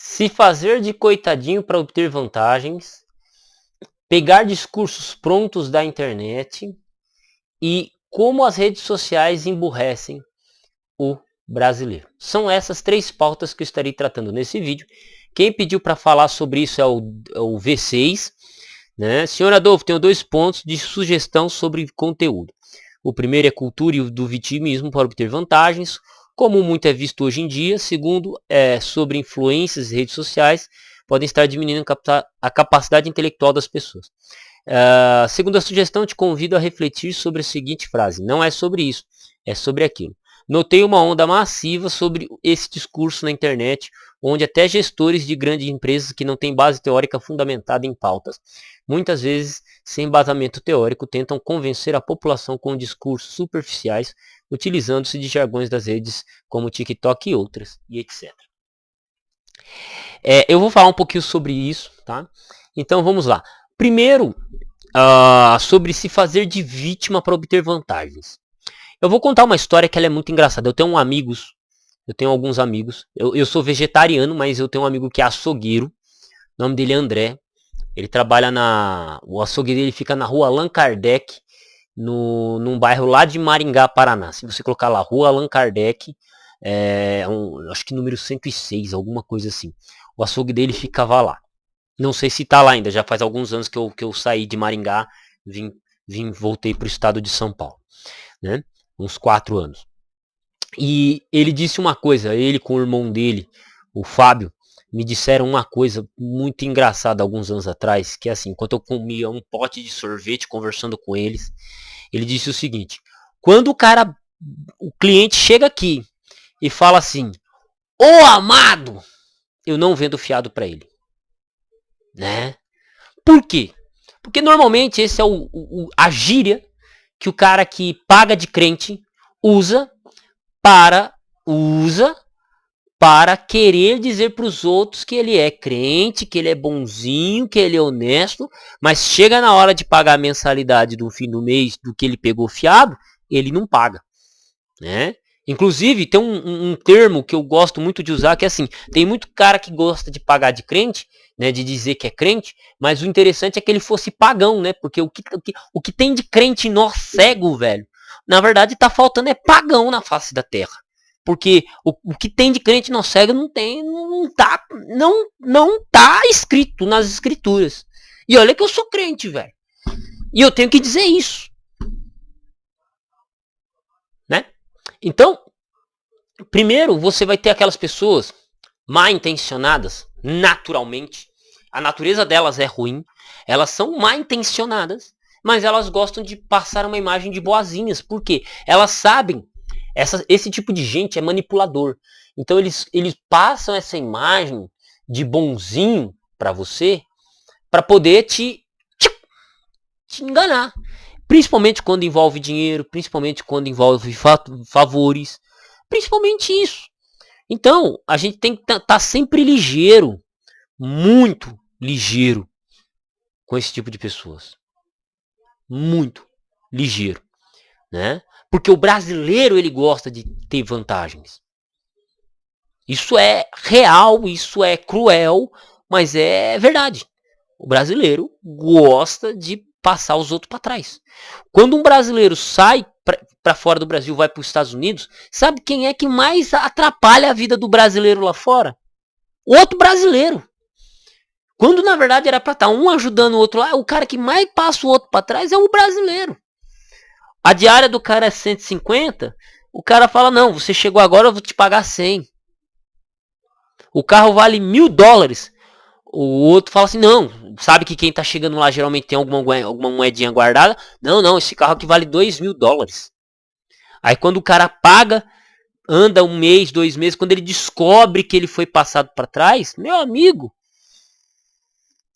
Se fazer de coitadinho para obter vantagens, pegar discursos prontos da internet e como as redes sociais emburrecem o brasileiro. São essas 3 pautas que eu estarei tratando nesse vídeo. Quem pediu para falar sobre isso é o V6. Né? Senhor Adolfo, tenho 2 pontos de sugestão sobre conteúdo. O primeiro é cultura do vitimismo para obter vantagens, como muito é visto hoje em dia. Segundo, é sobre influências e redes sociais, podem estar diminuindo a capacidade intelectual das pessoas. Segunda sugestão, te convido a refletir sobre a seguinte frase: não é sobre isso, é sobre aquilo. Notei uma onda massiva sobre esse discurso na internet, onde até gestores de grandes empresas que não têm base teórica fundamentada em pautas, muitas vezes sem embasamento teórico, tentam convencer a população com discursos superficiais, utilizando-se de jargões das redes como TikTok e outras, e etc. Eu vou falar um pouquinho sobre isso, tá? Então vamos lá. Primeiro, sobre se fazer de vítima para obter vantagens. Eu vou contar uma história que ela é muito engraçada. Eu tenho alguns amigos. Eu sou vegetariano, mas eu tenho um amigo que é açougueiro. O nome dele é André. Ele trabalha o açougue dele fica na rua Allan Kardec, num bairro lá de Maringá, Paraná. Se você colocar lá, rua Allan Kardec, acho que número 106, alguma coisa assim. O açougue dele ficava lá. Não sei se tá lá ainda, já faz alguns anos que eu saí de Maringá, voltei para o estado de São Paulo, né? Uns 4 anos. E ele disse uma coisa, ele com o irmão dele, o Fábio, me disseram uma coisa muito engraçada alguns anos atrás, que é assim, enquanto eu comia um pote de sorvete conversando com eles, ele disse o seguinte: quando o cliente chega aqui e fala assim, ô amado, eu não vendo fiado para ele, né? Por quê? Porque normalmente esse é a gíria que o cara que paga de crente usa para querer dizer para os outros que ele é crente, que ele é bonzinho, que ele é honesto, mas chega na hora de pagar a mensalidade do fim do mês do que ele pegou fiado, ele não paga, né? Inclusive tem um termo que eu gosto muito de usar, que é assim, tem muito cara que gosta de pagar de crente, né, de dizer que é crente, mas o interessante é que ele fosse pagão, né? Porque o que tem de crente nó cego, velho, na verdade tá faltando é pagão na face da terra. Porque o que tem de crente nó cego não tá escrito nas escrituras. E olha que eu sou crente, velho. E eu tenho que dizer isso, né? Então, primeiro você vai ter aquelas pessoas mal intencionadas, naturalmente. A natureza delas é ruim. Elas são mal intencionadas, mas elas gostam de passar uma imagem de boazinhas. Por quê? Elas sabem, esse tipo de gente é manipulador. Então eles passam essa imagem de bonzinho para você, para poder te enganar. Principalmente quando envolve dinheiro, principalmente quando envolve favores, principalmente isso. Então, a gente tem que estar sempre ligeiro, muito ligeiro com esse tipo de pessoas. Muito ligeiro, né? Porque o brasileiro, ele gosta de ter vantagens. Isso é real, isso é cruel, mas é verdade. O brasileiro gosta de passar os outros para trás. Quando um brasileiro sai para fora do Brasil, vai para os Estados Unidos, sabe quem é que mais atrapalha a vida do brasileiro lá fora? O outro brasileiro. Quando na verdade era para estar um ajudando o outro lá, o cara que mais passa o outro para trás é o brasileiro. A diária do cara é 150, o cara fala, não, você chegou agora, eu vou te pagar 100. O carro vale $1.000. O outro fala assim, não, sabe que quem tá chegando lá geralmente tem alguma moedinha guardada. Não, esse carro aqui vale $2.000. Aí quando o cara paga, anda 1 mês, 2 meses, quando ele descobre que ele foi passado para trás, meu amigo,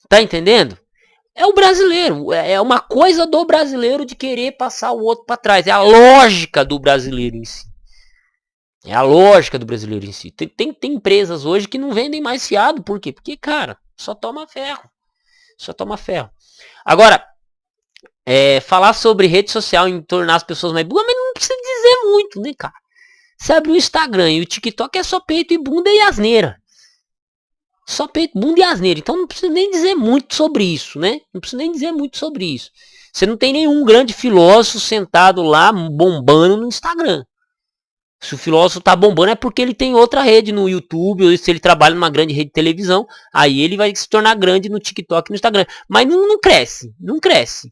tá entendendo? É o brasileiro, é uma coisa do brasileiro de querer passar o outro para trás. É a lógica do brasileiro em si. É a lógica do brasileiro em si. Tem empresas hoje que não vendem mais fiado, por quê? Porque, cara, só toma ferro. Só toma ferro. Agora, falar sobre rede social e tornar as pessoas mais burras, mas não precisa dizer muito, né, cara? Você abre o Instagram e o TikTok é só peito e bunda e asneira. Só peito, bunda e asneira. Então não precisa nem dizer muito sobre isso, né? Não precisa nem dizer muito sobre isso. Você não tem nenhum grande filósofo sentado lá bombando no Instagram. Se o filósofo tá bombando é porque ele tem outra rede no YouTube, ou se ele trabalha numa grande rede de televisão, aí ele vai se tornar grande no TikTok e no Instagram. Mas não cresce, não cresce.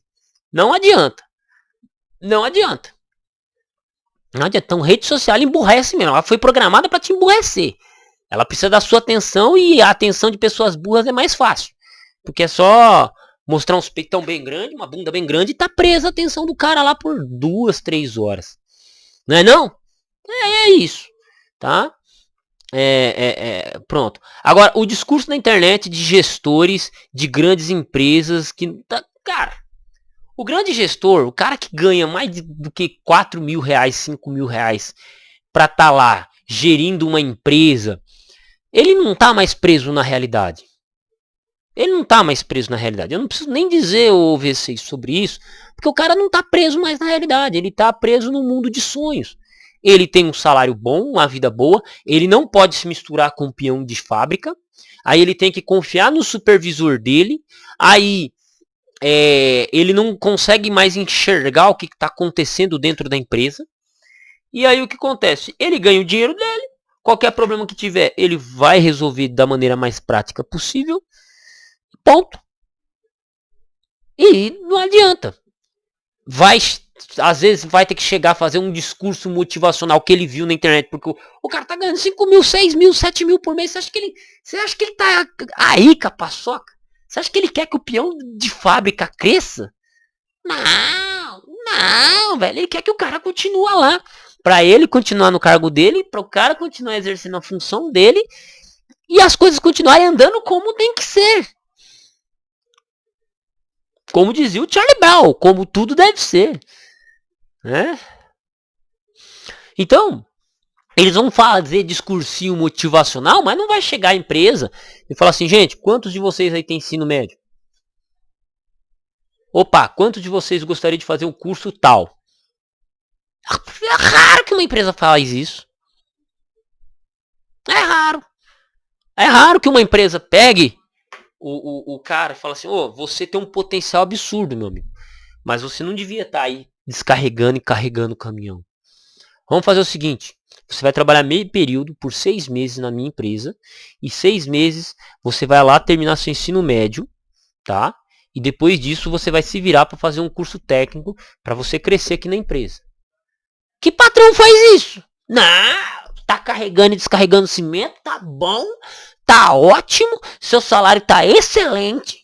Não adianta. Não adianta. Não adianta. Então, rede social emburrece mesmo. Ela foi programada para te emburrecer. Ela precisa da sua atenção e a atenção de pessoas burras é mais fácil. Porque é só mostrar uns peitão bem grande, uma bunda bem grande e tá presa a atenção do cara lá por 2, 3 horas. Não é não? É isso, tá? Pronto. Agora, o discurso na internet de gestores de grandes empresas que... Cara, o grande gestor, o cara que ganha mais do que 4 mil reais, 5 mil reais pra estar lá gerindo uma empresa, ele não tá mais preso na realidade. Ele não tá mais preso na realidade. Eu não preciso nem dizer ou VC sobre isso, porque o cara não tá preso mais na realidade. Ele tá preso no mundo de sonhos. Ele tem um salário bom, uma vida boa, ele não pode se misturar com um peão de fábrica, aí ele tem que confiar no supervisor dele, aí ele não consegue mais enxergar o que está acontecendo dentro da empresa, e aí o que acontece? Ele ganha o dinheiro dele, qualquer problema que tiver, ele vai resolver da maneira mais prática possível, ponto. E não adianta. Às vezes vai ter que chegar a fazer um discurso motivacional que ele viu na internet, porque o cara tá ganhando 5 mil, 6 mil, 7 mil por mês. Você acha que ele tá aí com a paçoca? Você acha que ele quer que o peão de fábrica cresça? Não, velho. Ele quer que o cara continue lá. Pra ele continuar no cargo dele, para o cara continuar exercendo a função dele e as coisas continuarem andando como tem que ser. Como dizia o Charlie Brown, como tudo deve ser. Né? Então, eles vão fazer discursinho motivacional, mas não vai chegar a empresa e falar assim, gente, quantos de vocês aí tem ensino médio? Opa, quantos de vocês gostariam de fazer um curso tal? É raro que uma empresa faz isso. É raro. É raro que uma empresa pegue o cara e fale assim, você tem um potencial absurdo, meu amigo. Mas você não devia estar aí descarregando e carregando o caminhão. Vamos fazer o seguinte, você vai trabalhar meio período por 6 meses na minha empresa e 6 meses você vai lá terminar seu ensino médio, tá? E depois disso você vai se virar para fazer um curso técnico para você crescer aqui na empresa. Que patrão faz isso? Não, tá carregando e descarregando cimento, tá bom, tá ótimo, seu salário tá excelente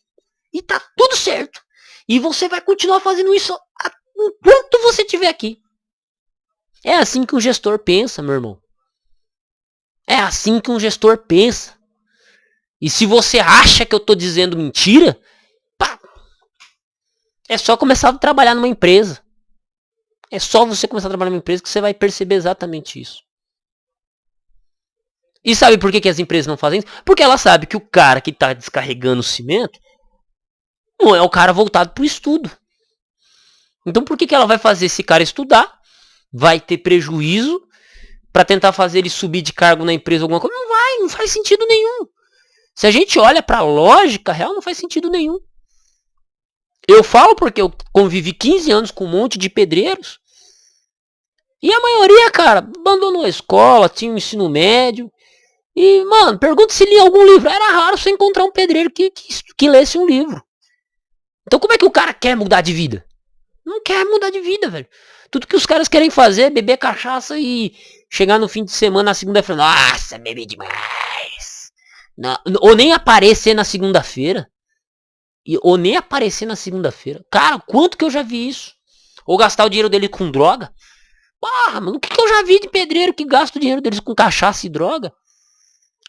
e tá tudo certo. E você vai continuar fazendo isso enquanto você estiver aqui. É assim que um gestor pensa, meu irmão. É assim que um gestor pensa. E se você acha que eu estou dizendo mentira, pá, é só começar a trabalhar numa empresa. É só você começar a trabalhar numa empresa que você vai perceber exatamente isso. E sabe por que as empresas não fazem isso? Porque ela sabe que o cara que está descarregando o cimento não é o cara voltado para o estudo. Então por que ela vai fazer esse cara estudar? Vai ter prejuízo para tentar fazer ele subir de cargo na empresa alguma coisa? Não faz sentido nenhum. Se a gente olha para a lógica real, não faz sentido nenhum. Eu falo porque eu convivi 15 anos com um monte de pedreiros. E a maioria, cara, abandonou a escola, tinha um ensino médio. E, mano, pergunta se lia algum livro. Era raro você encontrar um pedreiro que lesse um livro. Então como é que o cara quer mudar de vida? Não quer mudar de vida, velho. Tudo que os caras querem fazer é beber cachaça e chegar no fim de semana, na segunda-feira. Nossa, bebi demais. Não, ou nem aparecer na segunda-feira. Ou nem aparecer na segunda-feira. Cara, quanto que eu já vi isso? Ou gastar o dinheiro dele com droga. Porra, mano, o que eu já vi de pedreiro que gasta o dinheiro deles com cachaça e droga?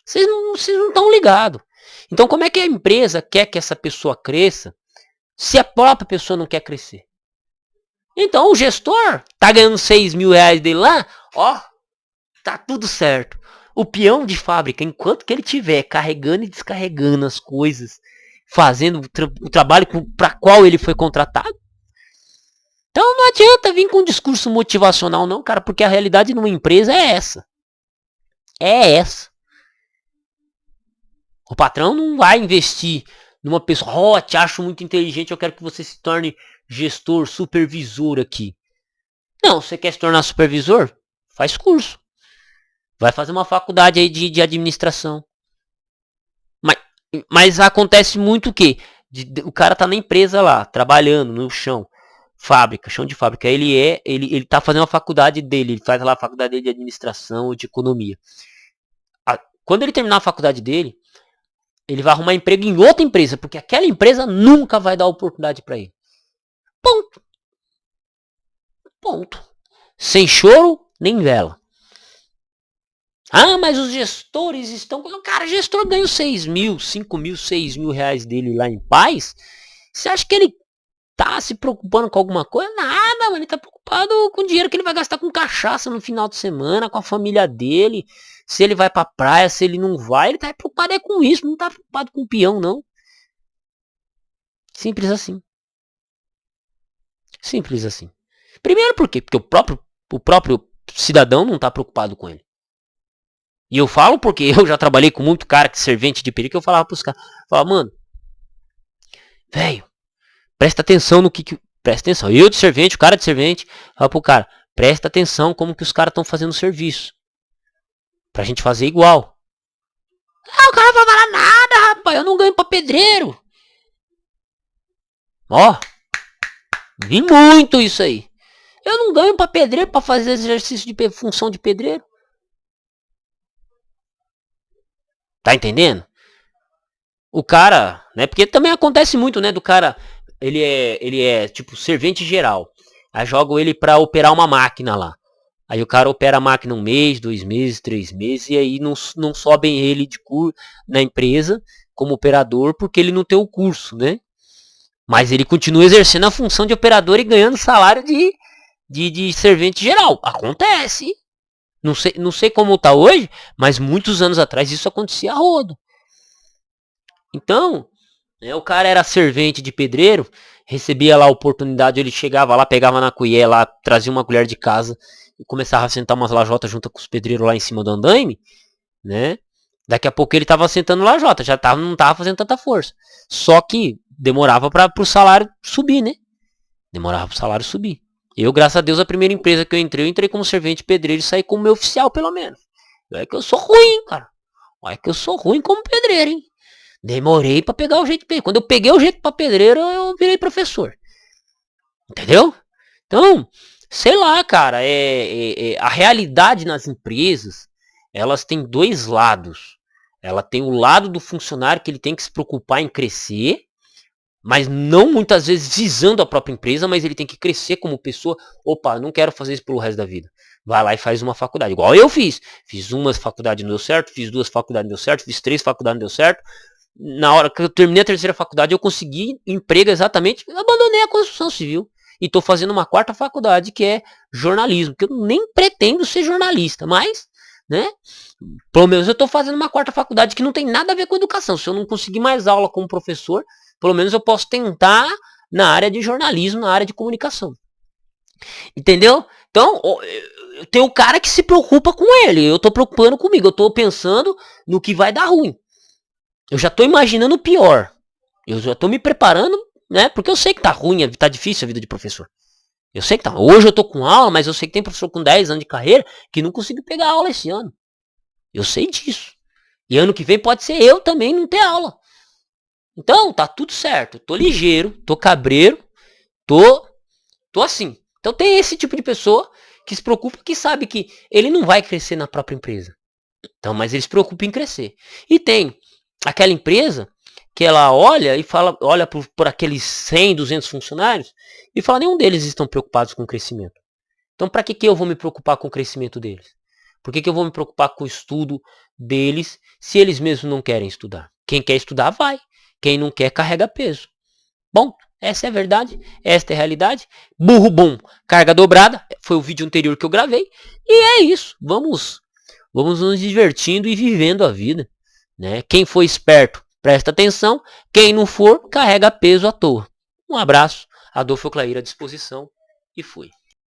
Vocês não estão ligados. Então como é que a empresa quer que essa pessoa cresça se a própria pessoa não quer crescer? Então o gestor tá ganhando 6 mil reais dele lá, ó, tá tudo certo. O peão de fábrica, enquanto que ele tiver carregando e descarregando as coisas, fazendo o trabalho para qual ele foi contratado, então não adianta vir com um discurso motivacional não, cara, porque a realidade numa empresa é essa. É essa. O patrão não vai investir numa pessoa, te acho muito inteligente, eu quero que você se torne gestor, supervisor aqui. Não, você quer se tornar supervisor? Faz curso. Vai fazer uma faculdade aí de administração. Mas acontece muito o quê? O cara tá na empresa lá, trabalhando no chão. Fábrica, chão de fábrica. Ele tá fazendo a faculdade dele, ele faz lá a faculdade dele de administração ou de economia. Quando ele terminar a faculdade dele, ele vai arrumar emprego em outra empresa, porque aquela empresa nunca vai dar oportunidade para ele. Ponto. Ponto. Sem choro, nem vela. Ah, mas os gestores estão... Cara, o gestor ganha 6 mil, 5 mil, 6 mil reais dele lá em paz. Você acha que ele tá se preocupando com alguma coisa? Nada, mano. Ele tá preocupado com o dinheiro que ele vai gastar com cachaça no final de semana, com a família dele. Se ele vai pra praia, se ele não vai. Ele tá preocupado com isso, não tá preocupado com o peão, não. Simples assim. Simples assim. Primeiro por quê? Porque o próprio cidadão não tá preocupado com ele. E eu falo porque eu já trabalhei com muito cara que servente de perigo, que eu falava pros caras. Falava, mano, velho, presta atenção no que... Presta atenção. Eu de servente, o cara de servente, fala pro cara, presta atenção como que os caras estão fazendo o serviço. Pra gente fazer igual. Ah, o cara não vai falar nada, rapaz. Eu não ganho pra pedreiro. Ó, vi muito isso aí. Eu não ganho pra pedreiro pra fazer exercício de função de pedreiro. Tá entendendo? O cara, né? Porque também acontece muito, né? Do cara, ele é tipo servente geral. Aí jogam ele pra operar uma máquina lá. Aí o cara opera a máquina 1 mês, 2 meses, 3 meses. E aí não sobem ele de na empresa como operador porque ele não tem o curso, né? Mas ele continua exercendo a função de operador e ganhando salário de servente geral. Acontece. Não sei como tá hoje, mas muitos anos atrás isso acontecia a rodo. Então, né, o cara era servente de pedreiro, recebia lá a oportunidade, ele chegava lá, pegava na colher lá, trazia uma colher de casa e começava a sentar umas lajotas junto com os pedreiros lá em cima do andaime, né? Daqui a pouco ele tava sentando lajota, não tava fazendo tanta força. Só que demorava pro salário subir, né? Demorava pro salário subir. Eu, graças a Deus, a primeira empresa que eu entrei como servente pedreiro e saí como meu oficial, pelo menos. É que eu sou ruim, cara. É que eu sou ruim como pedreiro, hein? Demorei pra pegar o jeito de pedreiro. Quando eu peguei o jeito pra pedreiro, eu virei professor. Entendeu? Então, sei lá, cara. A realidade nas empresas, elas têm dois lados. Ela tem o lado do funcionário que ele tem que se preocupar em crescer, mas não muitas vezes visando a própria empresa, mas ele tem que crescer como pessoa. Opa, não quero fazer isso pelo resto da vida. Vai lá e faz uma faculdade. Igual eu fiz. Fiz uma faculdade não deu certo, fiz 2 faculdades não deu certo, fiz 3 faculdades não deu certo. Na hora que eu terminei a 3ª faculdade, eu consegui emprego exatamente. Eu abandonei a construção civil. E estou fazendo uma 4ª faculdade, que é jornalismo. Que eu nem pretendo ser jornalista, mas, né? Pelo menos eu estou fazendo uma 4ª faculdade que não tem nada a ver com educação. Se eu não conseguir mais aula como professor, pelo menos eu posso tentar na área de jornalismo, na área de comunicação. Entendeu? Então, tem o cara que se preocupa com ele. Eu tô preocupando comigo. Eu tô pensando no que vai dar ruim. Eu já tô imaginando o pior. Eu já tô me preparando, né? Porque eu sei que tá ruim, tá difícil a vida de professor. Eu sei que tá. Hoje eu tô com aula, mas eu sei que tem professor com 10 anos de carreira que não conseguiu pegar aula esse ano. Eu sei disso. E ano que vem pode ser eu também não ter aula. Então, tá tudo certo. Tô ligeiro, tô cabreiro, tô assim. Então tem esse tipo de pessoa que se preocupa, que sabe que ele não vai crescer na própria empresa. Então, mas ele se preocupa em crescer. E tem aquela empresa que ela olha e fala, olha por aqueles 100, 200 funcionários e fala, nenhum deles estão preocupados com o crescimento. Então, para que eu vou me preocupar com o crescimento deles? Por que eu vou me preocupar com o estudo deles se eles mesmos não querem estudar? Quem quer estudar, vai. Quem não quer, carrega peso. Bom, essa é a verdade, esta é a realidade. Burro bom, carga dobrada. Foi o vídeo anterior que eu gravei. E é isso. Vamos nos divertindo e vivendo a vida. Né? Quem for esperto, presta atenção. Quem não for, carrega peso à toa. Um abraço. Adolfo Clair à disposição. E fui.